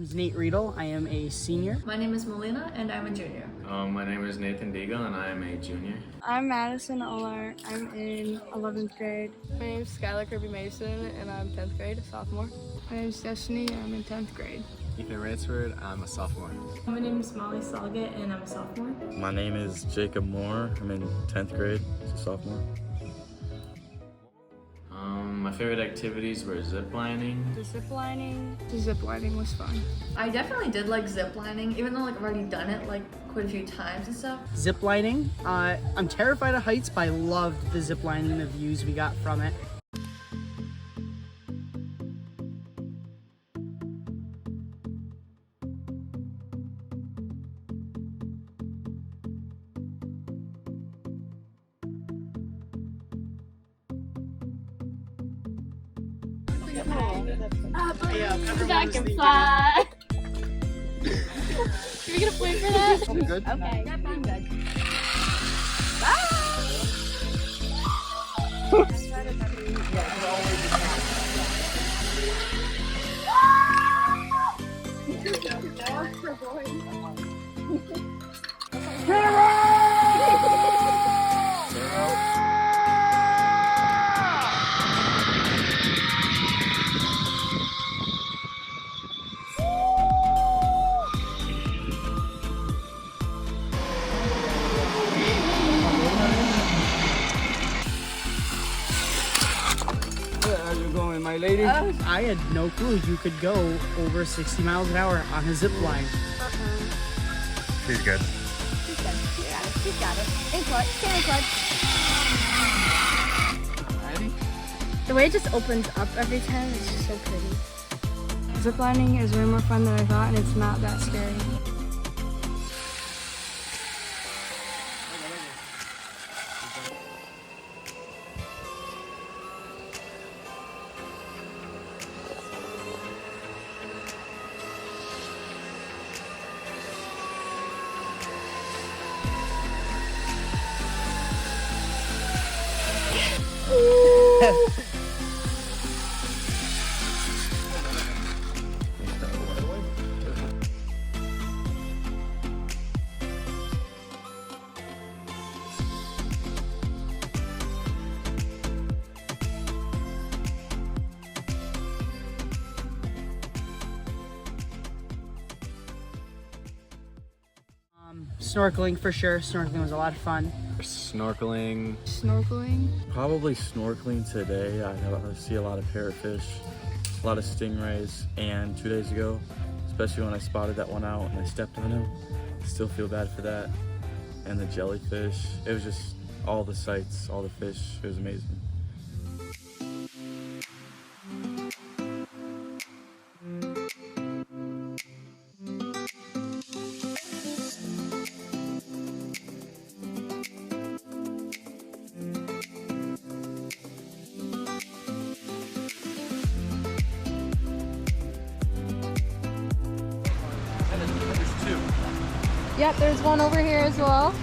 is Nate Riedel. I am a senior. My name is Melina, and I'm a junior. My name is Nathan Deagle, and I am a junior. I'm Madison Olar. I'm in 11th grade. My name is Skylar Kirby Mason, and I'm 10th grade, a sophomore. My name is Destiny. I'm in 10th grade. Ethan Ransford, I'm a sophomore. My name is Molly Salgett, and I'm a sophomore. My name is Jacob Moore. I'm in 10th grade, a sophomore. My favorite activities were zip lining. The zip lining was fun. I definitely did like zip lining, even though like I've already done it like quite a few times and stuff. Zip lining. I'm terrified of heights, but I loved the zip lining and the views we got from it. I can fly. Are we gonna play for that? I'm good. Okay. I'm good. How's it going, my lady? I had no clue you could go over 60 miles an hour on a zip line. She's good. She's good. She's got it. In clutch. Stand in clutch. Ready? The way it just opens up every time is just so pretty. Ziplining is way more fun than I thought, and it's not that scary. Snorkeling for sure. Snorkeling was a lot of fun. Snorkeling. Probably snorkeling today. I see a lot of parrotfish, a lot of stingrays, and 2 days ago, especially when I spotted that one out and I stepped on him, still feel bad for that. And the jellyfish. It was just all the sights, all the fish. It was amazing. Yep, there's one over here as well.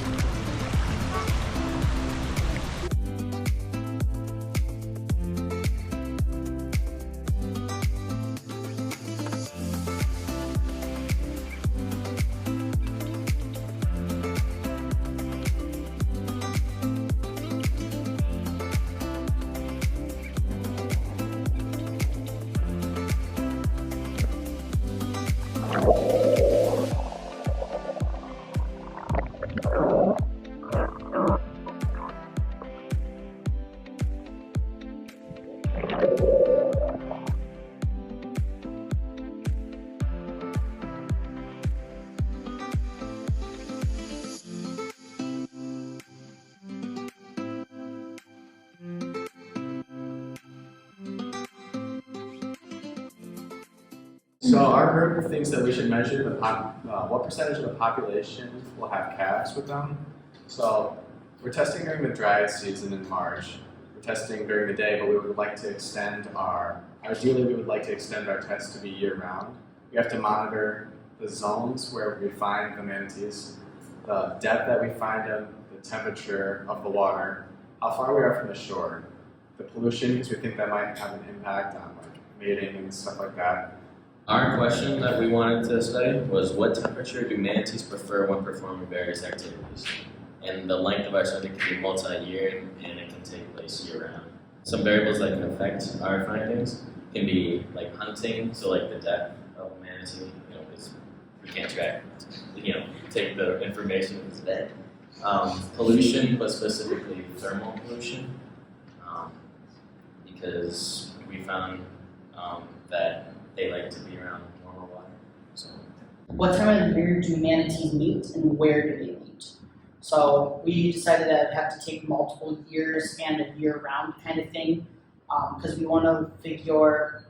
So our group thinks that we should measure what percentage of the population will have calves with them. So we're testing during the dry season in March. We're testing during the day, but we would like to extend ideally we would like to extend our test to be year round. We have to monitor the zones where we find the manatees, the depth that we find them, the temperature of the water, how far we are from the shore, the pollution, because we think that might have an impact on like mating and stuff like that. Our question that we wanted to study was, what temperature do manatees prefer when performing various activities? And the length of our study can be multi-year and it can take place year-round. Some variables that can affect our findings can be like hunting, so like the depth of a manatee, because we can't track, take the information of his bed. Pollution, but specifically thermal pollution, because we found that they like to be around warmer water. So, what time of year do manatees meet and where do they meet? So we decided that it'd have to take multiple years and a year-round kind of thing, because we want to figure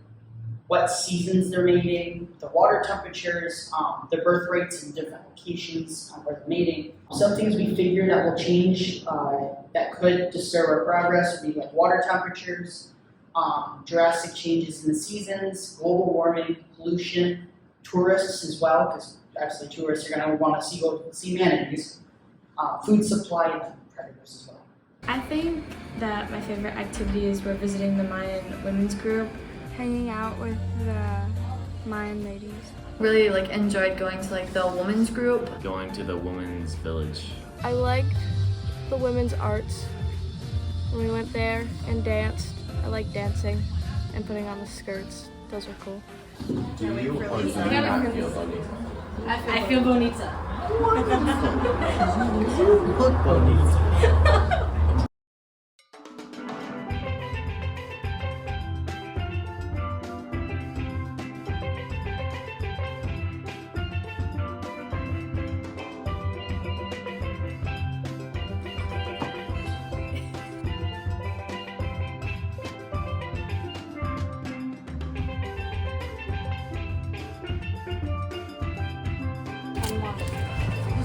what seasons they're mating, the water temperatures, the birth rates in different locations where they're mating. Some things we figure that will change that could disturb our progress would be like water temperatures, drastic changes in the seasons, global warming, pollution, tourists as well, because obviously tourists are going to want to go see manatees, food supply, and predators as well. I think that my favorite activities were visiting the Mayan women's group, hanging out with the Mayan ladies. Really enjoyed going to the women's group. going to the women's village. I liked the women's arts. When we went there and danced, I like dancing and putting on the skirts. Those are cool. Do you or do you not feel bonita? I feel bonita.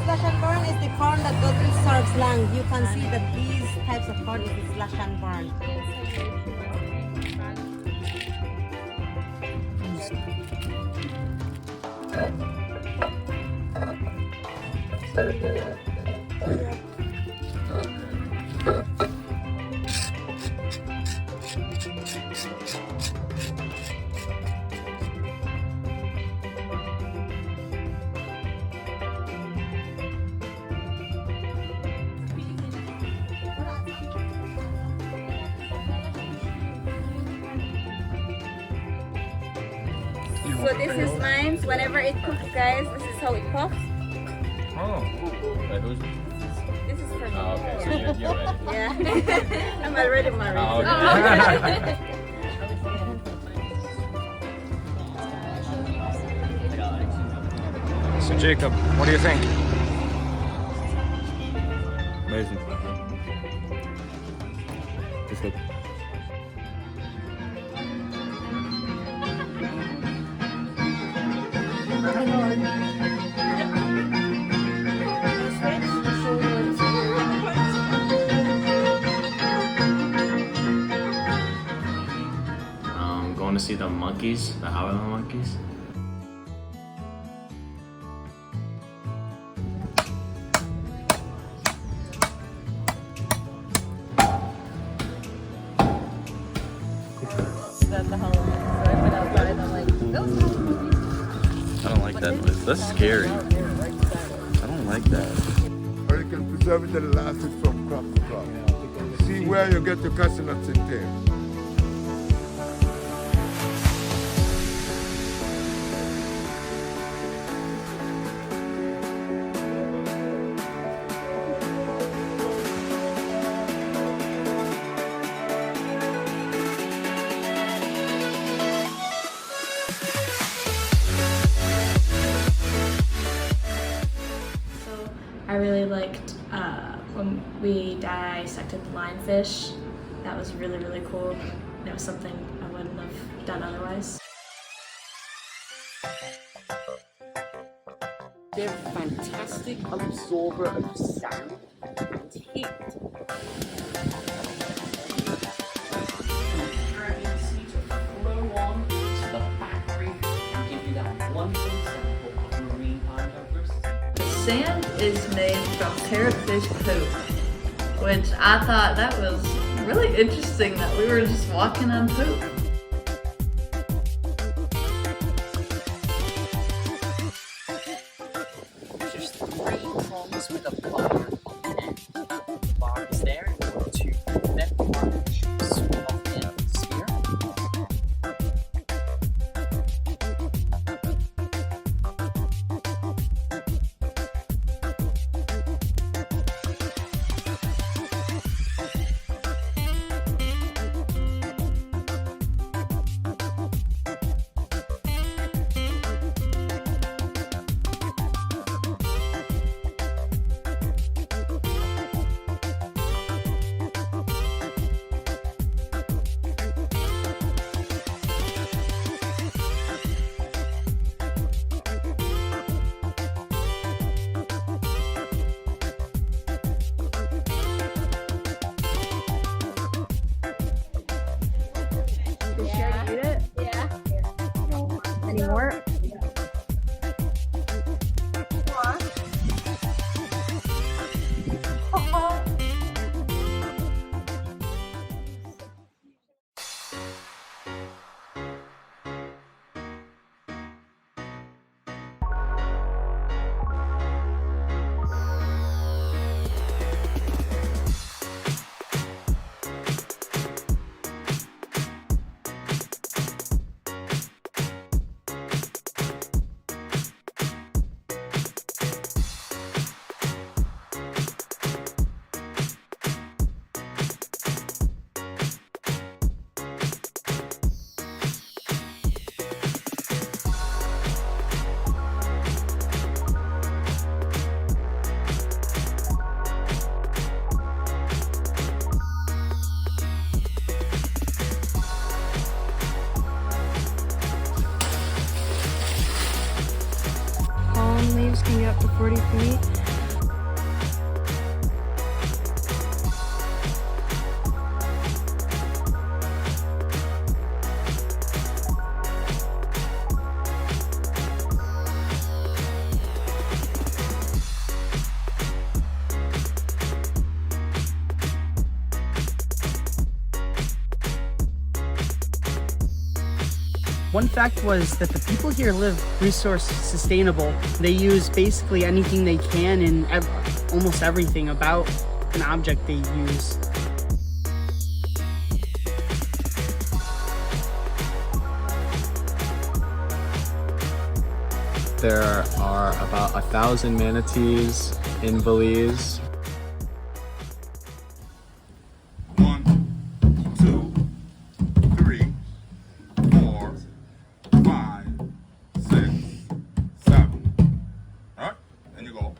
Slash and burn is the corn that doesn't serve land. You can see that these types of corn is the slash and burn. So this is mine. Whenever it cooks, guys, this is how it pops. Oh, wait, who's? This is for me. Oh, okay, so you're ready. Yeah, I'm already married. Oh, okay. So Jacob, what do you think? Amazing. It's good. Going to see the monkeys, the howling monkeys. I don't like that noise. That's scary. I don't like that. Or you can preserve it and last it from crop to crop. See where you get your cashew nuts in there. I really liked when we dissected the lionfish. That was really, really cool. It was something I wouldn't have done otherwise. They're fantastic absorber of sound and heat. Sand is made from parrotfish poop, which I thought that was really interesting that we were just walking on poop. three homes with a bar, and bars there, and 2 that orange swell in Sira. Anymore? Palm leaves can get up to 40 feet. One fact was that the people here live resource sustainable. They use basically anything they can and almost everything about an object they use. There are about 1,000 manatees in Belize. 1, 2, 3, 4, 5, 6, 7. All right, and you go.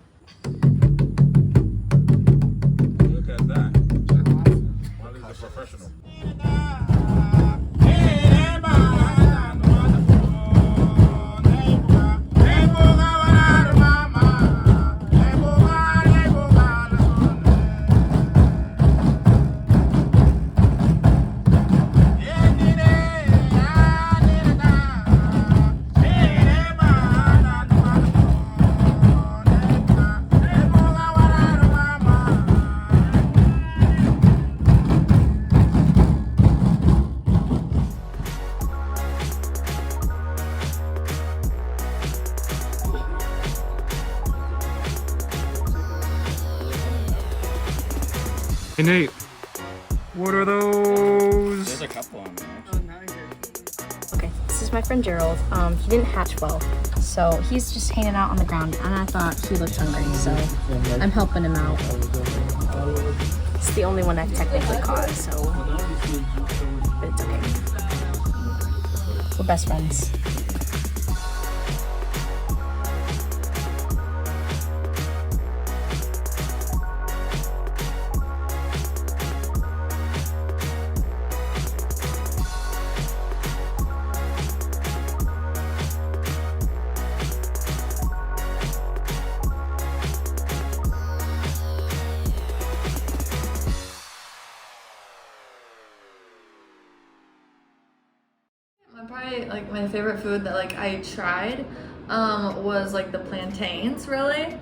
Look at that. Well, he's a professional. Hey Nate, what are those? There's a couple on there. Okay, this is my friend Gerald. He didn't hatch well, so he's just hanging out on the ground, and I thought he looked hungry, so I'm helping him out. It's the only one I've technically caught, so but it's okay. We're best friends. Probably like my favorite food that like I tried was like the plantains. Really,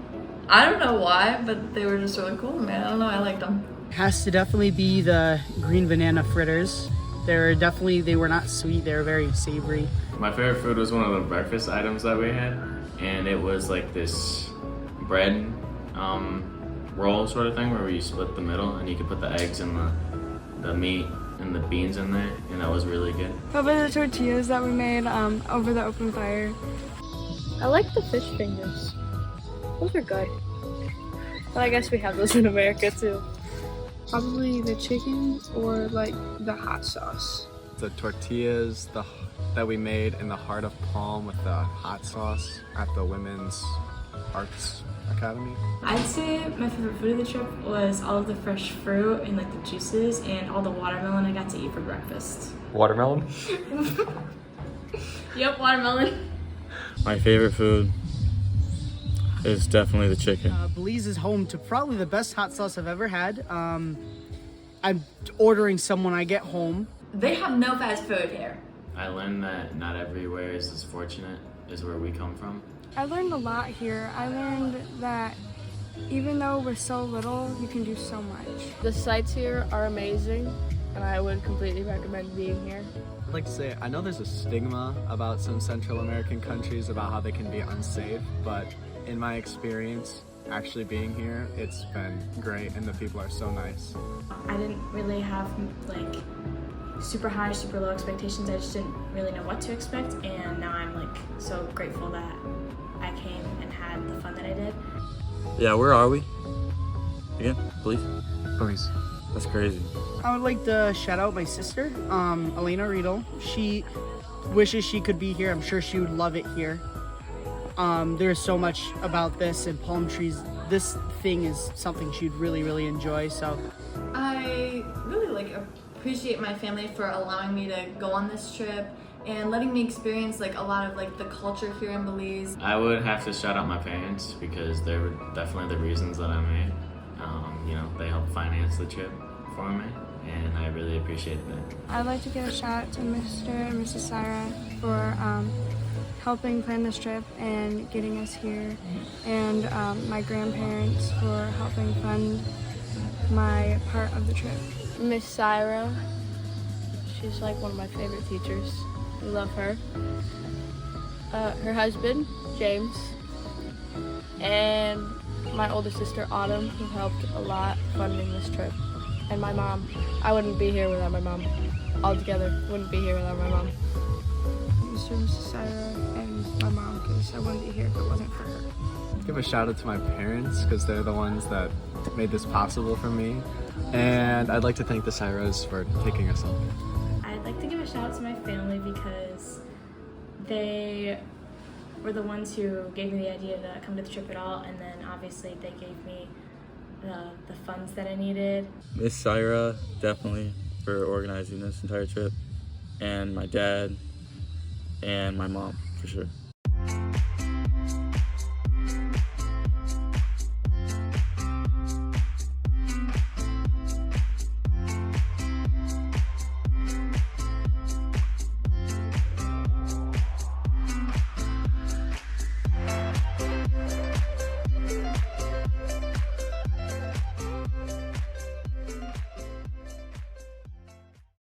I don't know why, but they were just really cool, man. I don't know, I liked them. Has to definitely be the green banana fritters. They were not sweet, they were very savory. My favorite food was one of the breakfast items that we had, and it was like this bread roll sort of thing where you split the middle and you could put the eggs and the meat and the beans in there, and that was really good. Probably the tortillas that we made over the open fire. I like the fish fingers. Those are good. But I guess we have those in America too. Probably the chicken or like the hot sauce. The tortillas that we made in the heart of Palm with the hot sauce at the Women's Arts Academy. I'd say my favorite food of the trip was all of the fresh fruit and like the juices and all the watermelon I got to eat for breakfast. Watermelon? Yep, watermelon. My favorite food is definitely the chicken. Belize is home to probably the best hot sauce I've ever had. I'm ordering some when I get home. They have no fast food here. I learned that not everywhere is as fortunate as where we come from. I learned a lot here. I learned that even though we're so little, you can do so much. The sights here are amazing, and I would completely recommend being here. I'd like to say, I know there's a stigma about some Central American countries about how they can be unsafe, but in my experience, actually being here, it's been great and the people are so nice. I didn't really have like super high, super low expectations. I just didn't really know what to expect, and now I'm like so grateful that I came and had the fun that I did. Yeah, where are we? Again, Belize? Belize. That's crazy. I would like to shout out my sister, Elena Riedel. She wishes she could be here. I'm sure she would love it here. There's so much about this and palm trees. This thing is something she'd really, really enjoy. So I really appreciate my family for allowing me to go on this trip and letting me experience a lot of the culture here in Belize. I would have to shout out my parents because they were definitely the reasons that I'm here. They helped finance the trip for me, and I really appreciate that. I'd like to give a shout out to Mr. and Mrs. Sira for helping plan this trip and getting us here, and my grandparents for helping fund my part of the trip. Miss Sira, she's like one of my favorite teachers. We love her. Her husband, James, and my older sister, Autumn, who helped a lot funding this trip. And my mom. I wouldn't be here without my mom. Altogether, wouldn't be here without my mom. Mr. and Mrs. Sira and my mom, because I wouldn't be here if it wasn't for her. Give a shout out to my parents because they're the ones that made this possible for me. And I'd like to thank the Siras for taking us home. I'd like to give a shout out to my family because they were the ones who gave me the idea to come to the trip at all, and then obviously they gave me the funds that I needed. Miss Sira, definitely, for organizing this entire trip, and my dad, and my mom, for sure.